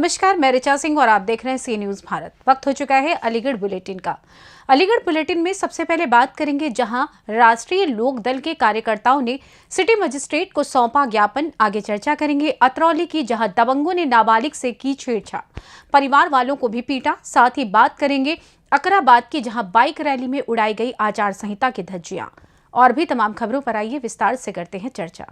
नमस्कार, मैं ऋचा सिंह और आप देख रहे हैं सी न्यूज भारत। वक्त हो चुका है अलीगढ़ बुलेटिन का। अलीगढ़ बुलेटिन में सबसे पहले बात करेंगे जहां राष्ट्रीय लोक दल के कार्यकर्ताओं ने सिटी मजिस्ट्रेट को सौंपा ज्ञापन। आगे चर्चा करेंगे अतरौली की, जहां दबंगों ने नाबालिग से की छेड़छाड़, परिवार वालों को भी पीटा। साथ ही बात करेंगे अकराबाद की, जहां बाइक रैली में उड़ाई गई आचार संहिता की धज्जियां। और भी तमाम खबरों पर आइए विस्तार से करते हैं चर्चा।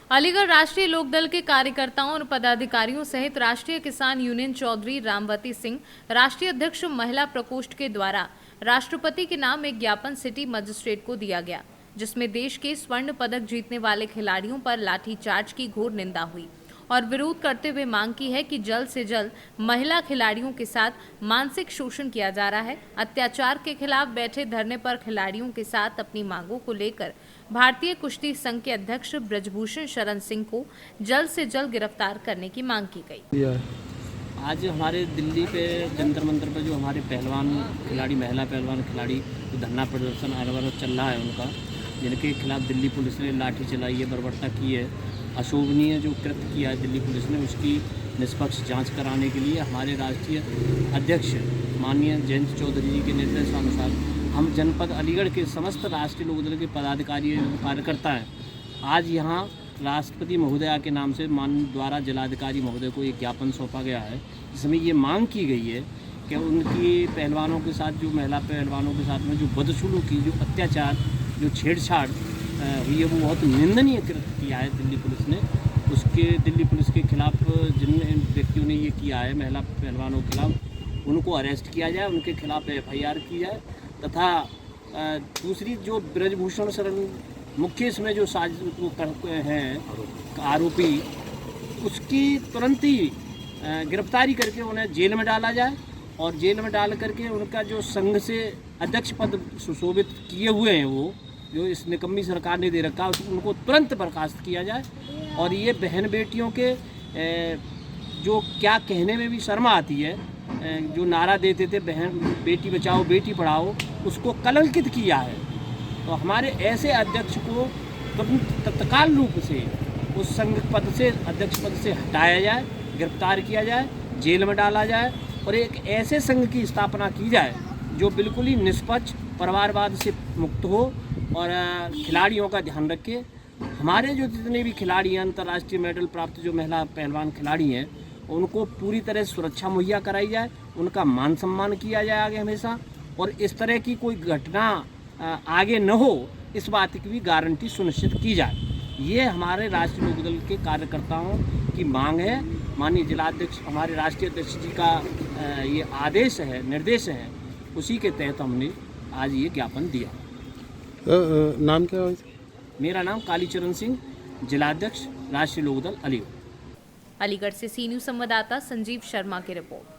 अलीगढ़ राष्ट्रीय लोकदल के कार्यकर्ताओं और पदाधिकारियों सहित राष्ट्रीय किसान यूनियन चौधरी रामवती सिंह, राष्ट्रीय अध्यक्ष महिला प्रकोष्ठ के द्वारा राष्ट्रपति के नाम एक ज्ञापन सिटी मजिस्ट्रेट को दिया गया, जिसमें देश के स्वर्ण पदक जीतने वाले खिलाड़ियों पर लाठीचार्ज की घोर निंदा हुई और विरोध करते हुए मांग की है कि जल्द से जल्द महिला खिलाड़ियों के साथ मानसिक शोषण किया जा रहा है। अत्याचार के खिलाफ बैठे धरने पर खिलाड़ियों के साथ अपनी मांगों को लेकर भारतीय कुश्ती संघ के अध्यक्ष ब्रजभूषण शरण सिंह को जल्द से जल्द गिरफ्तार करने की मांग की गई। आज हमारे दिल्ली पे जंतर मंतर पर जो हमारे पहलवान खिलाड़ी, महिला पहलवान खिलाड़ी जो धरना प्रदर्शन अनवरत चल रहा है उनका, जिनके खिलाफ दिल्ली पुलिस ने लाठी चलाई है, बर्बरता की है, अशोभनीय जो कृत्य किया है दिल्ली पुलिस ने, उसकी निष्पक्ष जांच कराने के लिए हमारे राष्ट्रीय अध्यक्ष माननीय जयंत चौधरी जी के निर्देशानुसार हम जनपद अलीगढ़ के समस्त राष्ट्रीय लोकदल के पदाधिकारी एवं कार्यकर्ता हैं। आज यहाँ राष्ट्रपति महोदया के नाम से माननीय द्वारा जिलाधिकारी महोदय को एक ज्ञापन सौंपा गया है, जिसमें ये मांग की गई है कि उनकी पहलवानों के साथ, जो महिला पहलवानों के साथ में जो बदसलूकी, जो अत्याचार, जो छेड़छाड़ हुई है, वो बहुत निंदनीय कृत्य किया है दिल्ली पुलिस ने। उसके दिल्ली पुलिस के खिलाफ जिन व्यक्तियों ने ये किया है महिला पहलवानों के खिलाफ, उनको अरेस्ट किया जाए, उनके खिलाफ FIR की जाए, तथा दूसरी जो ब्रजभूषण शरण मुख्य इसमें जो हैं आरोपी, उसकी तुरंत ही गिरफ्तारी करके उन्हें जेल में डाला जाए और जेल में डाल करके उनका जो संघ से अध्यक्ष पद सुशोभित किए हुए हैं, वो जो इस निकम्मी सरकार ने दे रखा है, उनको तुरंत बर्खास्त किया जाए। और ये बहन बेटियों के जो क्या कहने में भी शर्म आती है, जो नारा देते थे बहन बेटी बचाओ बेटी पढ़ाओ, उसको कलंकित किया है। तो हमारे ऐसे अध्यक्ष को तत्काल रूप से उस संघ पद से, अध्यक्ष पद से हटाया जाए, गिरफ्तार किया जाए, जेल में डाला जाए और एक ऐसे संघ की स्थापना की जाए जो बिल्कुल ही निष्पक्ष, परिवारवाद से मुक्त हो और खिलाड़ियों का ध्यान रखे। हमारे जो जितने भी खिलाड़ी हैं, अंतर्राष्ट्रीय मेडल प्राप्त जो महिला पहलवान खिलाड़ी हैं, उनको पूरी तरह सुरक्षा मुहैया कराई जाए, उनका मान सम्मान किया जाए आगे हमेशा, और इस तरह की कोई घटना आगे न हो, इस बात की भी गारंटी सुनिश्चित की जाए। ये हमारे राष्ट्रीय लोकदल के कार्यकर्ताओं की मांग है। माननीय जिलाध्यक्ष, हमारे राष्ट्रीय अध्यक्ष जी का ये आदेश है, निर्देश है, उसी के तहत हमने आज ये ज्ञापन दिया। नाम क्या है? मेरा नाम कालीचरण सिंह, जिलाध्यक्ष राष्ट्रीय लोकदल अलीगढ़। अलीगढ़ से सी न्यूज संवाददाता संजीव शर्मा की रिपोर्ट।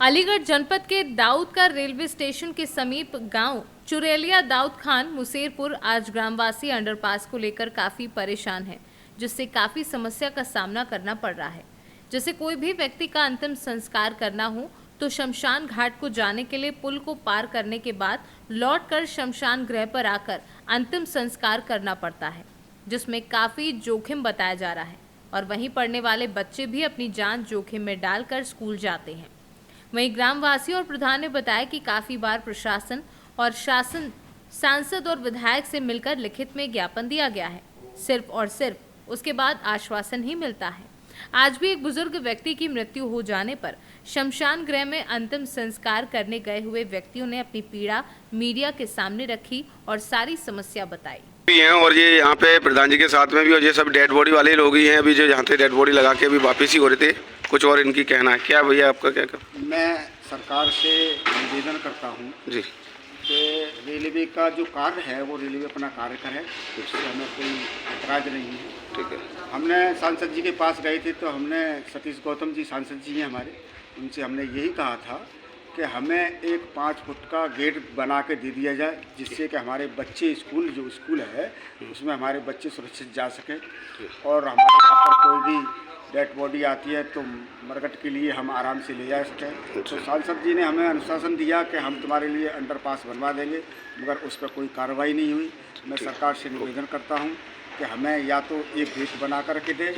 अलीगढ़ जनपद के दाऊदका रेलवे स्टेशन के समीप गांव चुरेलिया दाऊद खान मुसेरपुर आज ग्रामवासी अंडरपास को लेकर काफी परेशान हैं, जिससे काफी समस्या का सामना करना पड़ रहा है। जैसे कोई भी व्यक्ति का अंतिम संस्कार करना हो तो शमशान घाट को जाने के लिए पुल को पार करने के बाद लौटकर शमशान गृह पर आकर अंतिम संस्कार करना पड़ता है, जिसमें काफी जोखिम बताया जा रहा है। और वहीं पढ़ने वाले बच्चे भी अपनी जान जोखिम में डालकर स्कूल जाते हैं। वहीं ग्रामवासी और प्रधान ने बताया कि काफी बार प्रशासन और शासन, सांसद और विधायक से मिलकर लिखित में ज्ञापन दिया गया है, सिर्फ और सिर्फ उसके बाद आश्वासन ही मिलता है। आज भी एक बुजुर्ग व्यक्ति की मृत्यु हो जाने पर शमशान गृह में अंतिम संस्कार करने गए हुए व्यक्तियों ने अपनी पीड़ा मीडिया के सामने रखी और सारी समस्या बताई हैं। और ये यहाँ पे प्रधान जी के साथ में भी, और ये सब डेड बॉडी वाले लोग ही हैं अभी, जो यहाँ पे डेड बॉडी लगा के अभी वापस ही हो रहे थे। कुछ और इनकी कहना है क्या? भैया आपका क्या कहना? मैं सरकार से निवेदन करता हूँ जी कि रेलवे का जो कार्य है वो रेलवे अपना कार्य करे, उससे हमें कोई ऐतराज नहीं है। ठीक है। हमने सांसद जी के पास गए थे, तो हमने सतीश गौतम जी सांसद जी हैं हमारे, उनसे हमने यही कहा था कि हमें एक 5 फुट का गेट बना के दे दिया जाए, जिससे कि हमारे बच्चे जो स्कूल है उसमें हमारे बच्चे सुरक्षित जा सकें, और हमारे यहाँ पर कोई भी डेड बॉडी आती है तो मरकट के लिए हम आराम से ले जा सकें। तो सांसद जी ने हमें अनुशासन दिया कि हम तुम्हारे लिए अंडरपास बनवा देंगे, मगर उस पर कोई कार्रवाई नहीं हुई। मैं सरकार से निवेदन करता हूँ कि हमें या तो एक गेट बना कर के दे,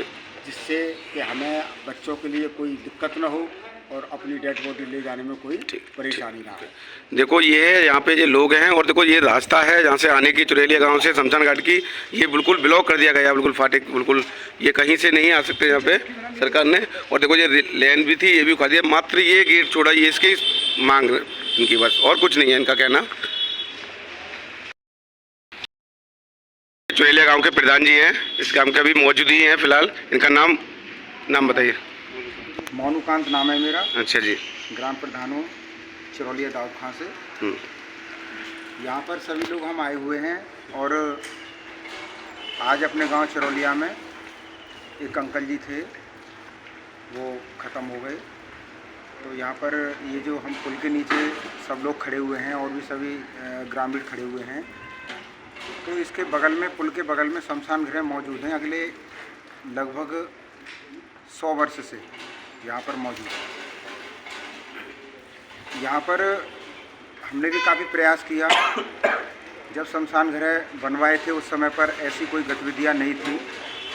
जिससे कि हमें बच्चों के लिए कोई दिक्कत ना हो और अपनी डेड बॉडी ले जाने में कोई परेशानी ना हो। देखो ये है यहाँ पे ये लोग हैं, और देखो ये रास्ता है जहाँ से आने की चुरेलिया गांव से शमशान घाट की, ये बिल्कुल ब्लॉक कर दिया गया, बिल्कुल फाटक, बिल्कुल ये कहीं से नहीं आ सकते यहाँ पे सरकार ने। और देखो ये लेन भी थी, ये भी उखा दिया, मात्र ये गेट छोड़ा, ये इसकी मांग इनकी, बस और कुछ नहीं है इनका कहना। चुरेलिया गाँव के प्रधान जी हैं, इस गाँव के अभी मौजूद ही हैं फिलहाल। इनका नाम बताइए। मोनूकांत नाम है मेरा। अच्छा जी। ग्राम प्रधान हूँ चिरौलिया दाऊद खां से। यहाँ पर सभी लोग हम आए हुए हैं और आज अपने गांव चिरौलिया में एक अंकल जी थे, वो ख़त्म हो गए। तो यहाँ पर ये जो हम पुल के नीचे सब लोग खड़े हुए हैं और भी सभी ग्रामीण खड़े हुए हैं, तो इसके बगल में, पुल के बगल में शमशान गृह मौजूद हैं। अगले लगभग 100 वर्ष से यहाँ पर मौजूद है। यहाँ पर हमने भी काफ़ी प्रयास किया। जब शमशान गृह बनवाए थे उस समय पर ऐसी कोई गतिविधियाँ नहीं थी,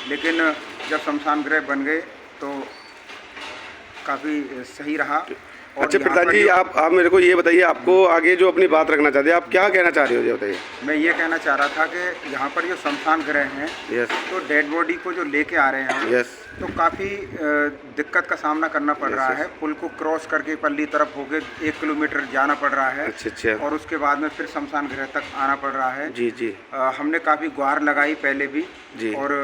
लेकिन जब शमशान गृह बन गए तो काफ़ी सही रहा। अच्छा प्रधान जी, आप मेरे को ये बताइए, आपको आगे जो अपनी बात रखना चाहते हैं, आप क्या कहना चाह रहे हो, ये बताइए। मैं ये कहना चाह रहा था कि यहाँ पर जो शमशान गृह हैं, तो डेड बॉडी को जो लेके आ रहे हैं, तो काफ़ी दिक्कत का सामना करना पड़ रहा है। पुल को क्रॉस करके पल्ली तरफ होके 1 किलोमीटर जाना पड़ रहा है। अच्छा। और उसके बाद में फिर शमशान गृह तक आना पड़ रहा है। जी। हमने काफ़ी गुहार लगाई पहले भी जी। और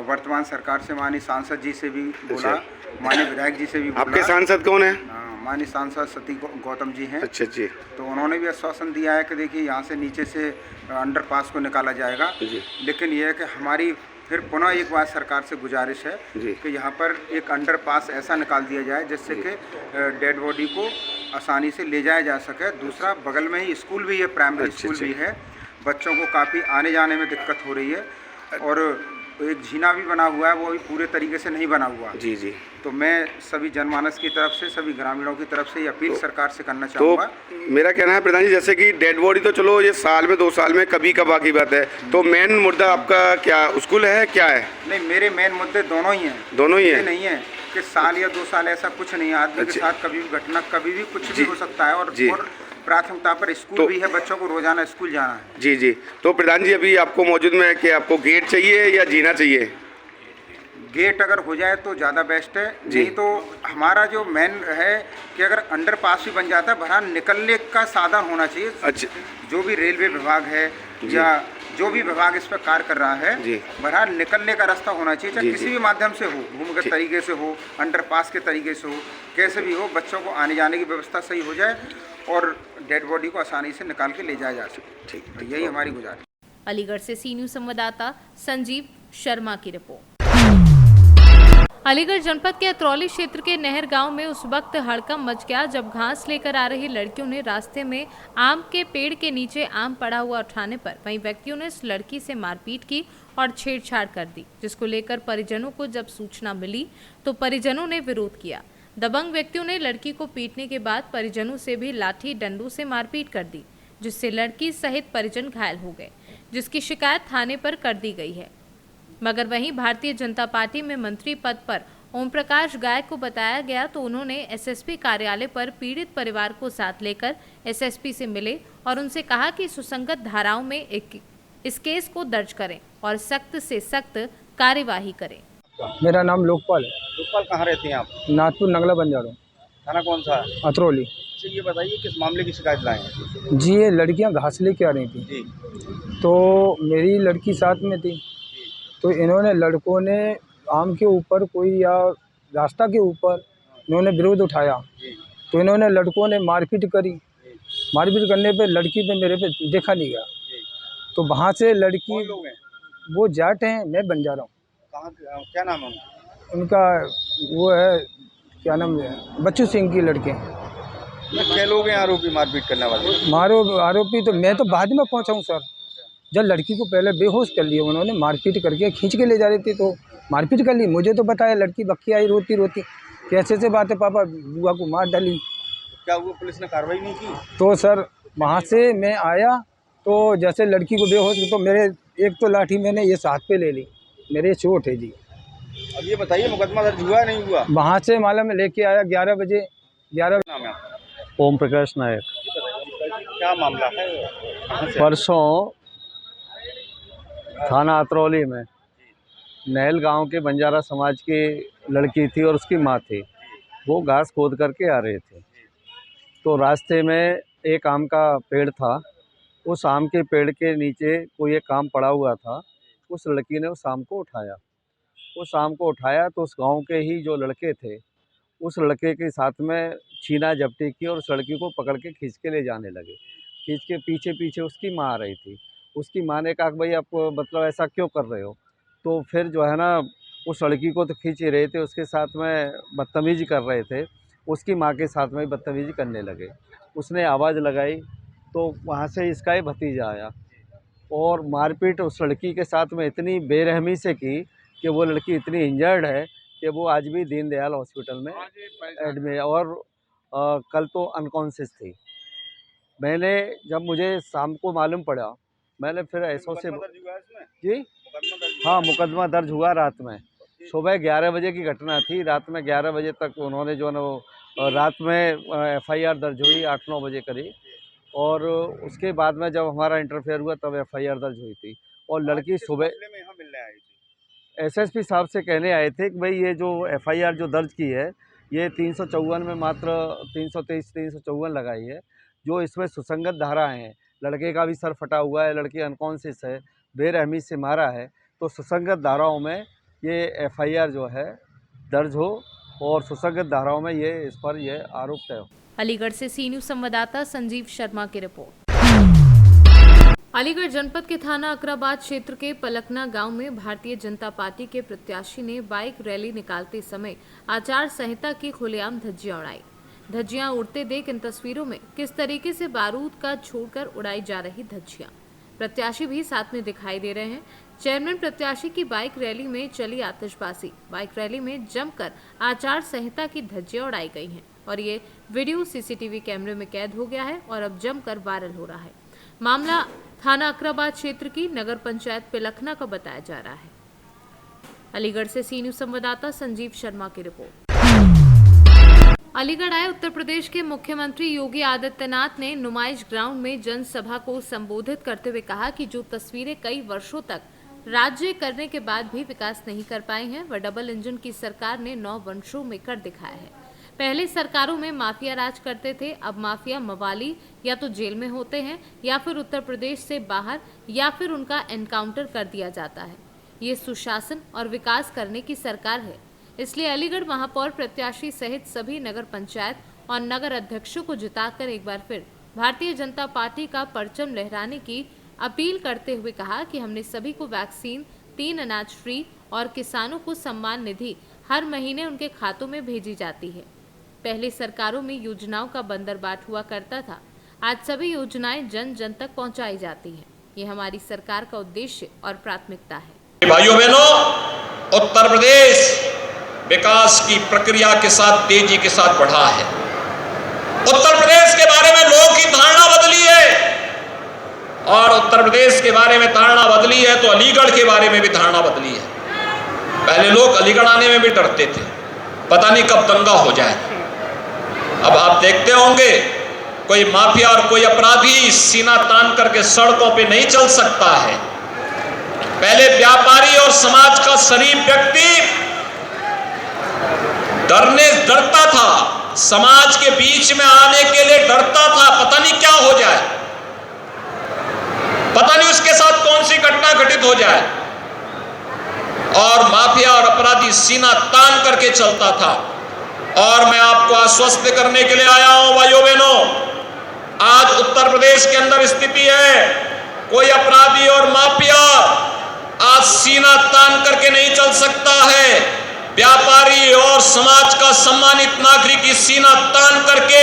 वर्तमान सरकार से माननीय सांसद जी से भी बोला, माननीय विधायक जी से भी बोला। आपके सांसद कौन है? माननीय सांसद सती गौतम जी हैं। अच्छा जी। तो उन्होंने भी आश्वासन दिया है कि देखिए यहाँ से नीचे से अंडरपास को निकाला जाएगा। लेकिन यह है कि हमारी फिर पुनः एक बार सरकार से गुजारिश है कि यहाँ पर एक अंडरपास ऐसा निकाल दिया जाए जिससे कि डेड बॉडी को आसानी से ले जाया जा सके। दूसरा, बगल में ही स्कूल भी है, प्राइमरी स्कूल भी है। बच्चों को काफ़ी आने जाने में दिक्कत हो रही है। और एक झीना भी बना हुआ है, वो भी पूरे तरीके से नहीं बना हुआ। जी। तो मैं सभी जनमानस की तरफ से, सभी ग्रामीणों की तरफ से ये अपील सरकार से करना चाहूँगा। तो मेरा कहना है प्रधान जी, जैसे कि डेड बॉडी तो चलो ये साल में 2 साल में कभी कभार की बात है, तो मेन मुद्दा आपका क्या स्कूल है, क्या है? नहीं, मेरे मेन मुद्दे दोनों ही हैं। दोनों ही हैं? नहीं है कि साल या 2 साल ऐसा कुछ नहीं है। आदमी के साथ कभी भी घटना, कभी भी कुछ भी हो सकता है। और प्राथमिकता पर स्कूल भी है, बच्चों को रोजाना स्कूल जाना है। जी। तो प्रधान जी, अभी आपको मौजूद में है कि आपको गेट चाहिए या जीना चाहिए? गेट अगर हो जाए तो ज़्यादा बेस्ट है। नहीं तो हमारा जो मेन है कि अगर अंडरपास भी बन जाता है, बहरहाल निकलने का साधन होना चाहिए। अच्छा। जो भी रेलवे विभाग है या जो भी विभाग इस पर कार्य कर रहा है, बहरहाल निकलने का रास्ता होना चाहिए, चाहे किसी भी माध्यम से हो, भूमिगत तरीके से हो, अंडरपास के तरीके से हो, कैसे भी हो, बच्चों को आने जाने की व्यवस्था सही हो जाए और डेड बॉडी को आसानी से निकाल के ले जाया जा सके। ठीक, यही हमारी गुजारिश। अलीगढ़ से सी न्यूज़ संवाददाता संजीव शर्मा की रिपोर्ट। अलीगढ़ जनपद के अतरौली क्षेत्र के नहर गांव में उस वक्त हड़कंप मच गया जब घास लेकर आ रही लड़कियों ने रास्ते में आम के पेड़ के नीचे आम पड़ा हुआ उठाने पर वहीं व्यक्तियों ने इस लड़की से मारपीट की और छेड़छाड़ कर दी, जिसको लेकर परिजनों को जब सूचना मिली तो परिजनों ने विरोध किया। दबंग व्यक्तियों ने लड़की को पीटने के बाद परिजनों से भी लाठी डंडों से मारपीट कर दी, जिससे लड़की सहित परिजन घायल हो गए, जिसकी शिकायत थाने पर कर दी गई है। मगर वहीं भारतीय जनता पार्टी में मंत्री पद पर ओम प्रकाश गायक को बताया गया तो उन्होंने एसएसपी कार्यालय पर पीड़ित परिवार को साथ लेकर एसएसपी से मिले और उनसे कहा कि सुसंगत धाराओं में इस केस को दर्ज करें और सख्त से सख्त कार्यवाही करें। मेरा नाम लोकपाल है। लोकपाल, कहाँ रहते हैं आप? नाथपुर नंगला बंजारों। थाना कौन सा है? अतरौली। ये बताइए किस मामले की शिकायत लाए हैं? जी, ये लड़कियां घास लेके आ रही थी जी। तो मेरी लड़की साथ में थी, तो इन्होंने लड़कों ने आम के ऊपर कोई या रास्ता के ऊपर इन्होंने विरोध उठाया, तो इन्होंने लड़कों ने मारपीट करी। मारपीट करने पे लड़की पे मेरे पे देखा नहीं गया, तो वहाँ से लड़की, वो जाट हैं, मैं बंजारा हूँ। कहाँ, क्या नाम है उनका? वो है, क्या नाम है, बच्चू सिंह की लड़के। क्या लोग हैं आरोपी मारपीट करने वाले? आरोपी तो मैं तो बाद में पहुँचा हूँ सर। जब लड़की को पहले बेहोश कर लिया उन्होंने, मारपीट करके खींच के ले जा रही थी तो मारपीट कर ली। मुझे तो बताया, लड़की बक्की आई रोती रोती, कैसे से बात है पापा, बुआ को मार डाली। क्या हुआ, पुलिस ने कार्रवाई नहीं की? तो सर वहाँ से मैं आया तो जैसे लड़की को बेहोश, तो मेरे एक तो लाठी मैंने ये हाथ पे ले ली, मेरे चोट है जी। अब अब ये बताइए मुकदमा दर्ज हुआ नहीं हुआ? वहाँ से मालूम है लेके आया 11 बजे 11 नाम है आपका? ओम प्रकाश नायक। क्या मामला है? कहाँ से? परसों थाना अतरौली में नहल गांव के बंजारा समाज की लड़की थी और उसकी माँ थी। वो घास खोद करके आ रहे थे, तो रास्ते में एक आम का पेड़ था। उस आम के पेड़ के नीचे कोई एक आम पड़ा हुआ था। उस लड़की ने उस आम को उठाया। तो उस गांव के ही जो लड़के थे, उस लड़के के साथ में छीना झपटी की और उस लड़की को पकड़ के खींच के ले जाने लगे। खींच के पीछे पीछे उसकी माँ आ रही थी। उसकी माँ ने कहा कि भाई आप मतलब ऐसा क्यों कर रहे हो? तो फिर जो है ना, उस लड़की को तो खींच ही रहे थे, उसके साथ में बदतमीज़ी कर रहे थे। उसकी माँ के साथ में बदतमीज़ी करने लगे। उसने आवाज़ लगाई तो वहाँ से इसका ही भतीजा आया और मारपीट उस लड़की के साथ में इतनी बेरहमी से की कि वो लड़की इतनी इंजर्ड है कि वो आज भी दीनदयाल हॉस्पिटल में एडमिट और कल तो अनकॉन्शियस थी। मैंने जब मुझे शाम को मालूम पड़ा, मैंने फिर ऐसो से जी हाँ, मुकदमा दर्ज हुआ रात में। सुबह 11 बजे की घटना थी। रात में 11 बजे तक उन्होंने जो है वो रात में FIR दर्ज हुई 8-9 बजे करीब, और उसके बाद में जब हमारा इंटरफेयर हुआ तब FIR दर्ज हुई थी। और लड़की सुबह SSP साहब से कहने आए थे कि भाई ये जो FIR जो दर्ज की है, ये 354 में मात्र 323, 354 लगाई है। जो इसमें सुसंगत धाराएँ हैं, लड़के का भी सर फटा हुआ है, लड़की अनकॉन्शियस है, बेरहमी से मारा है, तो सुसंगत धाराओं में ये FIR जो है दर्ज हो और सुसंगत धाराओं में ये इस पर ये आरोप तय हो। अलीगढ़ से सी न्यूज संवाददाता संजीव शर्मा की रिपोर्ट। अलीगढ़ जनपद के थाना अकराबाद क्षेत्र के पलकना गांव में भारतीय जनता पार्टी के प्रत्याशी ने बाइक रैली निकालते समय आचार संहिता की खुलेआम धज्जियां उड़ाई। धज्जियां उड़ते देख इन तस्वीरों में किस तरीके से बारूद का छोड़कर उड़ाई जा रही धज्जियां। प्रत्याशी भी साथ में दिखाई दे रहे हैं। चेयरमैन प्रत्याशी की बाइक रैली में चली आतिशबाजी। बाइक रैली में जमकर आचार संहिता की धज्जियां उड़ाई गई हैं और ये वीडियो CCTV कैमरे में कैद हो गया है और अब जमकर वायरल हो रहा है। मामला थाना अकराबाद क्षेत्र की नगर पंचायत पिलखना का बताया जा रहा है। अलीगढ़ से सी न्यूज संवाददाता संजीव शर्मा की रिपोर्ट। अलीगढ़ आए उत्तर प्रदेश के मुख्यमंत्री योगी आदित्यनाथ ने नुमाइश ग्राउंड में जनसभा को संबोधित करते हुए कहा कि जो तस्वीरें कई वर्षों तक राज्य करने के बाद भी विकास नहीं कर पाए हैं, वह डबल इंजन की सरकार ने 9 वर्षों में कर दिखाया है। पहले सरकारों में माफिया राज करते थे, अब माफिया मवाली या तो जेल में होते हैं या फिर उत्तर प्रदेश से बाहर या फिर उनका एनकाउंटर कर दिया जाता है। ये सुशासन और विकास करने की सरकार है। इसलिए अलीगढ़ महापौर प्रत्याशी सहित सभी नगर पंचायत और नगर अध्यक्षों को जिताकर एक बार फिर भारतीय जनता पार्टी का परचम लहराने की अपील करते हुए कहा कि हमने सभी को वैक्सीन, 3 अनाज फ्री और किसानों को सम्मान निधि हर महीने उनके खातों में भेजी जाती है। पहले सरकारों में योजनाओं का बंदरबाट हुआ करता था, आज सभी योजनाएं जन जन तक पहुंचाई जाती हैं। ये हमारी सरकार का उद्देश्य और प्राथमिकता है। भाइयों बहनों, उत्तर प्रदेश विकास की प्रक्रिया के साथ तेजी के साथ बढ़ा है। उत्तर प्रदेश के बारे में लोगों की धारणा बदली है और उत्तर प्रदेश के बारे में धारणा बदली है तो अलीगढ़ के बारे में भी धारणा बदली है। पहले लोग अलीगढ़ आने में भी डरते थे, पता नहीं कब दंगा हो जाए। अब आप देखते होंगे कोई माफिया और कोई अपराधी सीना तान करके सड़कों पे नहीं चल सकता है। पहले व्यापारी और समाज का शरीफ व्यक्ति डरता था, समाज के बीच में आने के लिए डरता था, पता नहीं क्या हो जाए, पता नहीं उसके साथ कौन सी घटना घटित हो जाए। और माफिया और अपराधी सीना तान करके चलता था। और मैं आपको आश्वस्त करने के लिए आया हूं भाइयों बहनों, आज उत्तर प्रदेश के अंदर स्थिति है कोई अपराधी और माफिया आज सीना तान करके नहीं चल सकता है। व्यापारी और समाज का सम्मानित नागरिक सीना तान करके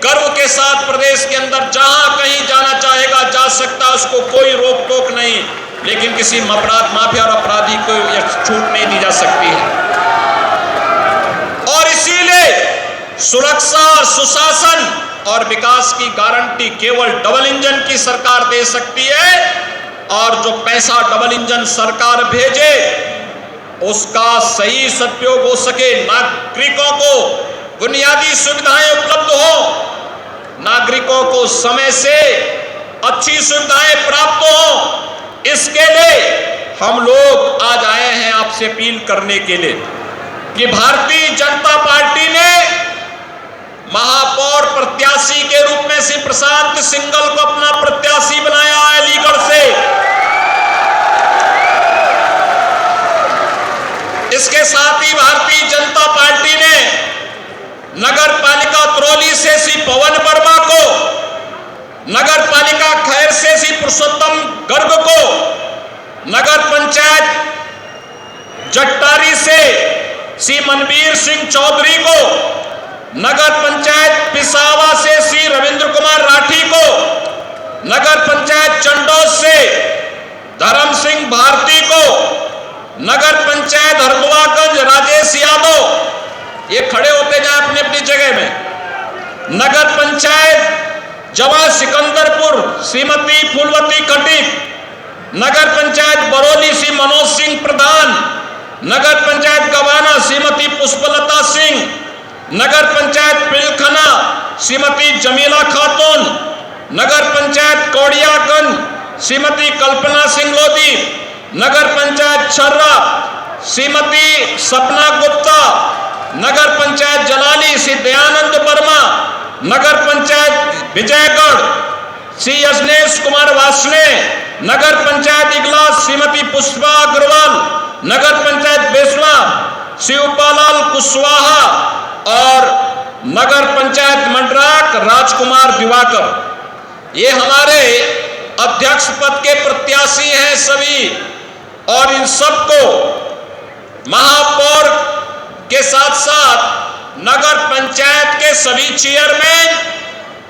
गर्व के साथ प्रदेश के अंदर जहां कहीं जाना चाहेगा जा सकता, उसको कोई रोक टोक नहीं। लेकिन किसी माफिया और अपराधी को यह छूट नहीं दी जा सकती है। और इसीलिए सुरक्षा, सुशासन और विकास की गारंटी केवल डबल इंजन की सरकार दे सकती है। और जो पैसा डबल इंजन सरकार भेजे उसका सही सदुपयोग हो सके, नागरिकों को बुनियादी सुविधाएं उपलब्ध हो, नागरिकों को समय से अच्छी सुविधाएं प्राप्त हो। इसके लिए हम लोग आज आए हैं आपसे अपील करने के लिए कि भारतीय जनता पार्टी ने महापौर प्रत्याशी के रूप में श्री प्रशांत सिंघल को अपना प्रत्याशी बनाया है अलीगढ़ से। इसके साथ ही भारतीय जनता पार्टी ने नगर पालिका तरौली से श्री पवन वर्मा को, नगर पालिका खैर से श्री पुरुषोत्तम गर्ग को, नगर पंचायत जट्टारी से श्री मनवीर सिंह चौधरी को, नगर पंचायत पिसावा से श्री रविंद्र कुमार राठी को, नगर पंचायत चंडोज से धर्म सिंह भारती को, नगर पंचायत हरदुआगंज राजेश यादव, ये खड़े होते जाए अपनी अपनी जगह में, नगर पंचायत जवा सिकंदरपुर श्रीमती फूलवती खटीक, नगर पंचायत बरौली श्री मनोज सिंह प्रधान, नगर पंचायत गवाना श्रीमती पुष्पलता सिंह, नगर पंचायत पिलखना श्रीमती जमीला खातून, नगर पंचायत कौड़ियागंज श्रीमती कल्पना सिंह लोधी, नगर पंचायत छर्रा श्रीमती सपना गुप्ता, नगर पंचायत जलाली श्री दयानंद वर्मा, नगर पंचायत विजयगढ़ श्री अजनेश कुमार वासने, नगर पंचायत इगलास श्रीमती पुष्पा अग्रवाल, नगर पंचायत बेसवा श्री उपालाल कुशवाहा और नगर पंचायत मंडराक राजकुमार दिवाकर। ये हमारे अध्यक्ष पद के प्रत्याशी हैं सभी, और इन सबको महापौर के साथ साथ नगर पंचायत के सभी चेयरमैन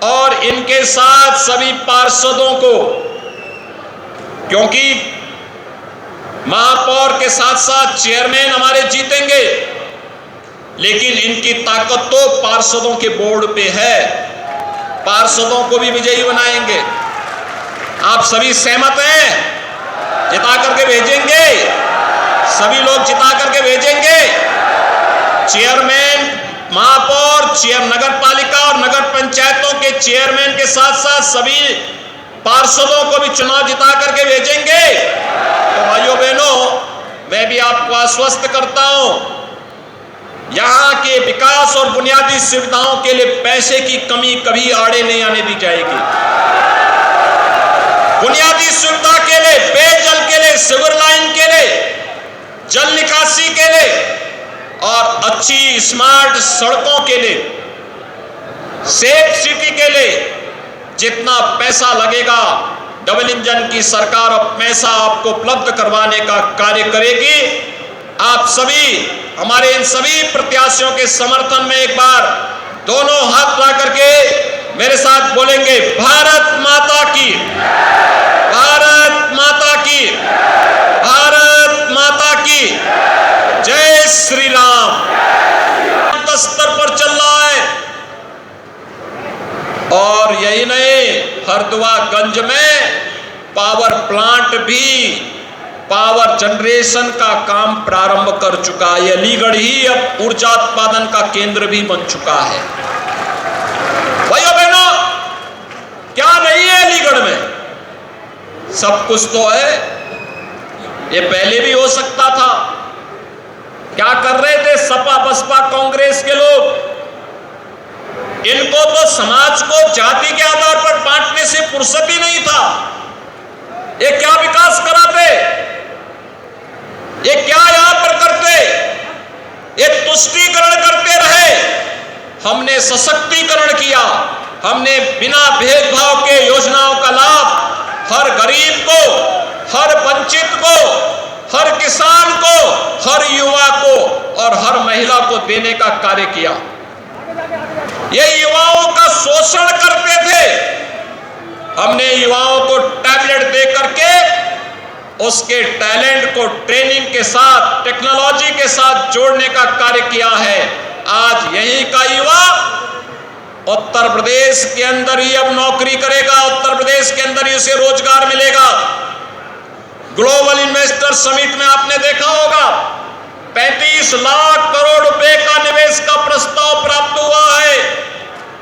और इनके साथ सभी पार्षदों को, क्योंकि महापौर के साथ साथ चेयरमैन हमारे जीतेंगे, लेकिन इनकी ताकत तो पार्षदों के बोर्ड पे है, पार्षदों को भी विजयी बनाएंगे। आप सभी सहमत हैं? जिता करके भेजेंगे, सभी लोग जिता करके भेजेंगे। चेयरमैन, महापौर, नगर पालिका और नगर पंचायतों के चेयरमैन के साथ साथ सभी पार्षदों को भी चुनाव जिता करके भेजेंगे। तो भाइयों बहनों, मैं भी आपको आश्वस्त करता हूं, यहां के विकास और बुनियादी सुविधाओं के लिए पैसे की कमी कभी आड़े नहीं आने दी जाएगी। बुनियादी सुविधा के लिए, पेयजल के लिए, सीवर लाइन के लिए, जल निकासी के लिए और अच्छी स्मार्ट सड़कों के लिए, सेफ सिटी के लिए जितना पैसा लगेगा, डबल इंजन की सरकार अब पैसा आपको उपलब्ध करवाने का कार्य करेगी। आप सभी हमारे इन सभी प्रत्याशियों के समर्थन में एक बार दोनों हाथ ला करके मेरे साथ बोलेंगे, भारत माता की, भारत माता की, भारत माता की, जय श्री राम। स्तर पर चल रहा है, और यही नहीं, हरदुआगंज में पावर प्लांट भी, पावर जनरेशन का काम प्रारंभ कर चुका है। अलीगढ़ ही अब ऊर्जा उत्पादन का केंद्र भी बन चुका है। भाइयों बहनों, क्या नहीं है अलीगढ़ में? सब कुछ तो है। ये पहले भी हो सकता था। क्या कर रहे थे सपा बसपा कांग्रेस के लोग? इनको तो समाज को जाति के आधार पर बांटने से फुर्सत ही नहीं था। ये क्या विकास कराते, ये क्या यहां पर करते? ये तुष्टीकरण करते रहे। हमने सशक्तिकरण किया, हमने बिना भेदभाव के योजनाओं का लाभ हर गरीब को, हर वंचित को, हर किसान को, हर युवा को और हर महिला को देने का कार्य किया। ये युवाओं का शोषण करते थे। हमने युवाओं को टैबलेट दे करके उसके टैलेंट को ट्रेनिंग के साथ, टेक्नोलॉजी के साथ जोड़ने का कार्य किया है। आज यही का युवा उत्तर प्रदेश के अंदर ही अब नौकरी करेगा, उत्तर प्रदेश के अंदर ही उसे रोजगार मिलेगा। ग्लोबल इन्वेस्टर समिट में आपने देखा होगा 35 लाख करोड़ रुपए का निवेश का प्रस्ताव प्राप्त हुआ है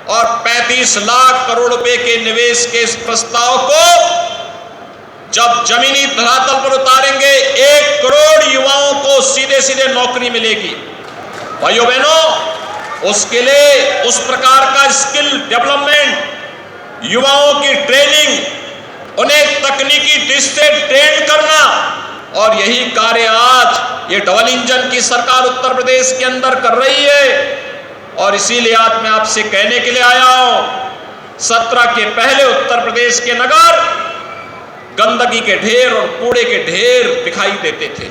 और 35 लाख करोड़ रुपए के निवेश के इस प्रस्ताव को जब जमीनी धरातल पर उतारेंगे 1 करोड़ युवाओं को सीधे सीधे नौकरी मिलेगी। भाइयों बहनों, उसके लिए उस प्रकार का स्किल डेवलपमेंट, युवाओं की ट्रेनिंग, उन्हें तकनीकी दृष्टि से ट्रेन करना, और यही कार्य आज ये डबल इंजन की सरकार उत्तर प्रदेश के अंदर कर रही है। और इसीलिए आज मैं आपसे कहने के लिए आया हूं, 17 के पहले उत्तर प्रदेश के नगर गंदगी के ढेर और कूड़े के ढेर दिखाई देते थे।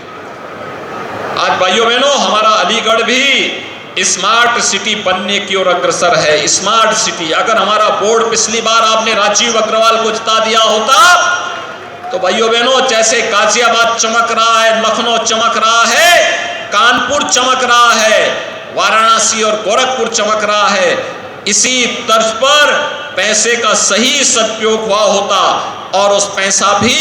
आज भाइयों बहनों, हमारा अलीगढ़ भी स्मार्ट सिटी बनने की ओर अग्रसर है। स्मार्ट सिटी, अगर हमारा बोर्ड पिछली बार आपने राजीव अग्रवाल को जिता दिया होता तो भाइयों बहनों, जैसे गाजियाबाद चमक रहा है, लखनऊ चमक रहा है, कानपुर चमक रहा है, वाराणसी और गोरखपुर चमक रहा है, इसी तर्ज पर पैसे का सही सदुपयोग हुआ होता और उस पैसा भी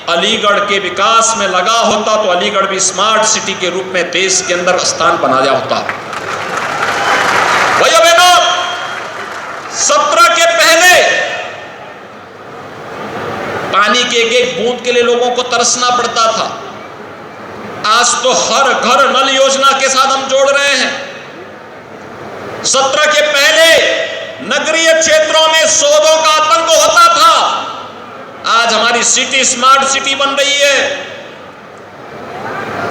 अलीगढ़ के विकास में लगा होता तो अलीगढ़ भी स्मार्ट सिटी के रूप में देश के अंदर स्थान बनाया होता। भाइयों बहनों, 17 के पहले पानी के एक बूंद के लिए लोगों को तरसना पड़ता था। आज तो हर घर नल योजना के साथ हम जोड़ रहे हैं। 17 के पहले नगरीय क्षेत्रों में सौदों का आतंक होता था, आज हमारी सिटी स्मार्ट सिटी बन रही है।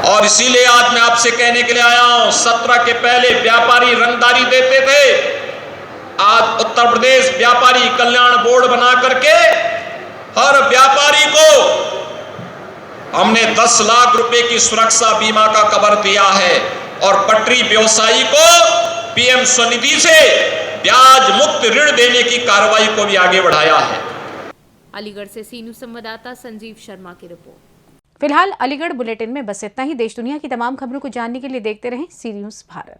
और इसीलिए आज मैं आपसे कहने के लिए आया हूं, 17 के पहले व्यापारी रंगदारी देते थे, आज उत्तर प्रदेश व्यापारी कल्याण बोर्ड बना करके हर व्यापारी को हमने 10 लाख रुपए की सुरक्षा बीमा का कवर दिया है और पटरी व्यवसायी को पीएम स्वनिधि से ब्याज मुक्त ऋण देने की कार्रवाई को भी आगे बढ़ाया है। अलीगढ़ से सी न्यूज संवाददाता संजीव शर्मा की रिपोर्ट। फिलहाल अलीगढ़ बुलेटिन में बस इतना ही। देश दुनिया की तमाम खबरों को जानने के लिए देखते रहें सी न्यूज भारत।